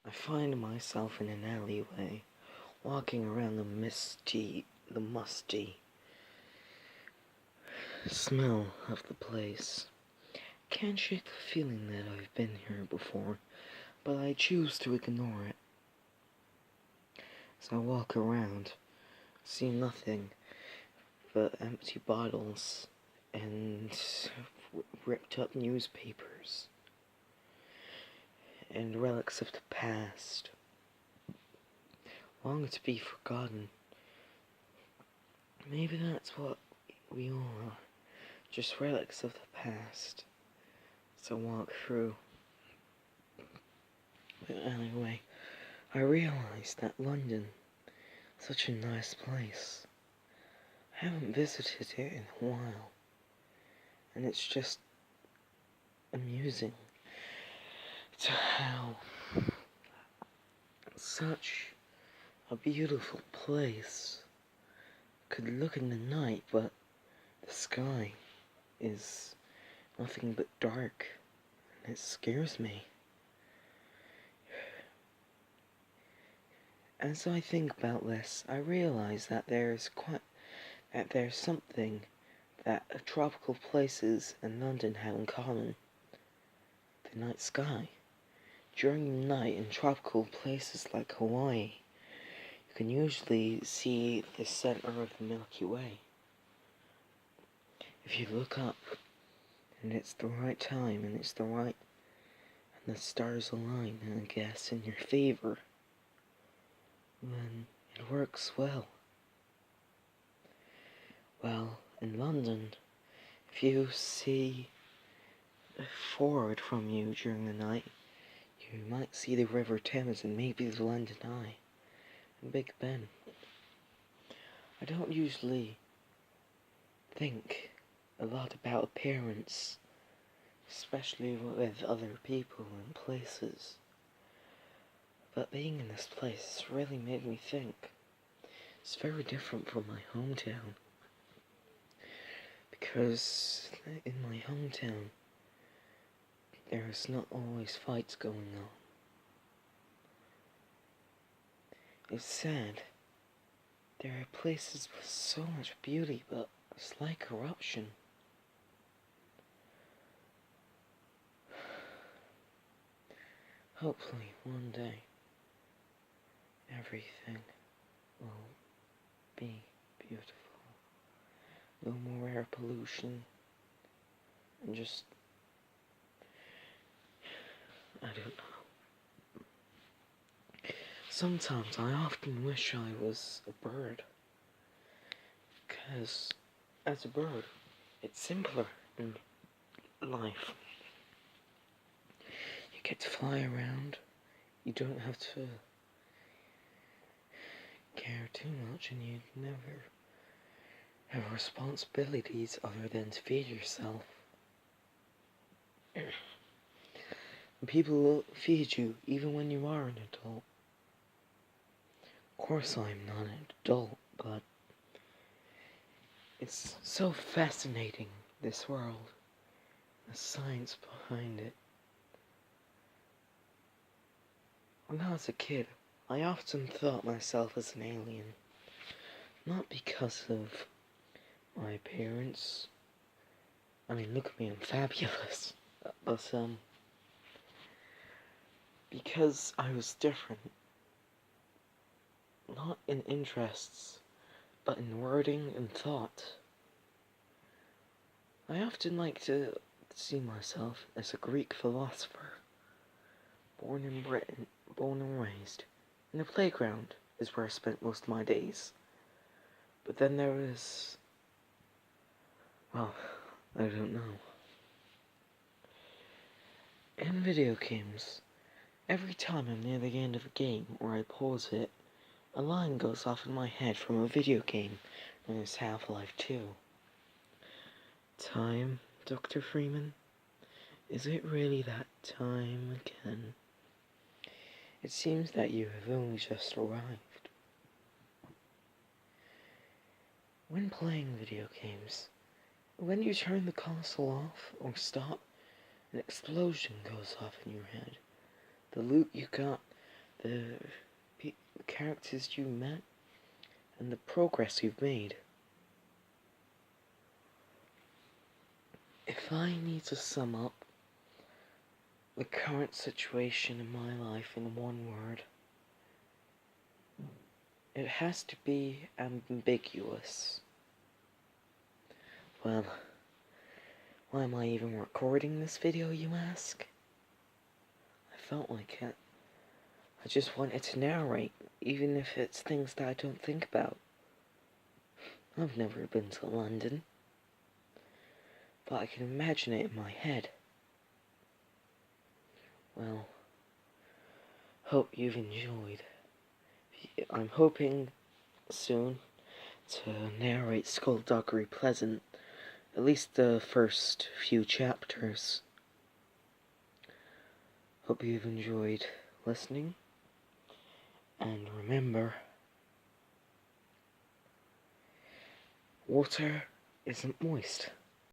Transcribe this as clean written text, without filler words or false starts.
I find myself in an alleyway, walking around the musty smell of the place. Can't shake the feeling that I've been here before, but I choose to ignore it. As I walk around, I see nothing but empty bottles and ripped up newspapers and relics of the past, long to be forgotten. Maybe that's what we all are, just relics of the past. So I walk through the alleyway. I realize that London is such a nice place. I haven't visited it in a while, and it's just amusing to how such a beautiful place could look in the night, but the sky is nothing but dark, and it scares me. As I think about this, I realize that there's something that tropical places and London have in common. The night sky. During the night in tropical places like Hawaii, you can usually see the center of the Milky Way. If you look up, and it's the right time, and the stars align, and I guess, in your favor, then it works well. Well, in London, if you see forward from you during the night, you might see the River Thames and maybe the London Eye and Big Ben. I don't usually think a lot about appearance, especially with other people and places. But being in this place has really made me think. It's very different from my hometown. Because in my hometown, there's not always fights going on. It's sad. There are places with so much beauty, but it's like corruption. Hopefully, one day, everything will be beautiful. No more air pollution, and just, I don't know. Sometimes I often wish I was a bird, because as a bird, it's simpler in life. You get to fly around, you don't have to care too much, and you never have responsibilities other than to feed yourself. People will feed you even when you are an adult. Of course I'm not an adult, but it's so fascinating, this world, the science behind it. When I was a kid, I often thought myself as an alien, not because of my appearance. I mean, look at me, I'm fabulous. But, because I was different. Not in interests, but in wording and thought. I often like to see myself as a Greek philosopher, born in Britain, born and raised. And the playground is where I spent most of my days. But then there was, well, I don't know. In video games, every time I'm near the end of a game or I pause it, a line goes off in my head from a video game known as Half-Life 2. Time, Dr. Freeman? Is it really that time again? It seems that you have only just arrived. When playing video games, when you turn the console off or stop, an explosion goes off in your head. The loot you got the characters you met, and the progress you've made. If I need to sum up the current situation in my life in one word, it has to be ambiguous. Well, why am I even recording this video, you ask? I felt like it. I just wanted to narrate, even if it's things that I don't think about. I've never been to London, but I can imagine it in my head. Well, hope you've enjoyed. I'm hoping soon to narrate Skullduggery Pleasant, at least the first few chapters. Hope you've enjoyed listening, and remember, water isn't moist.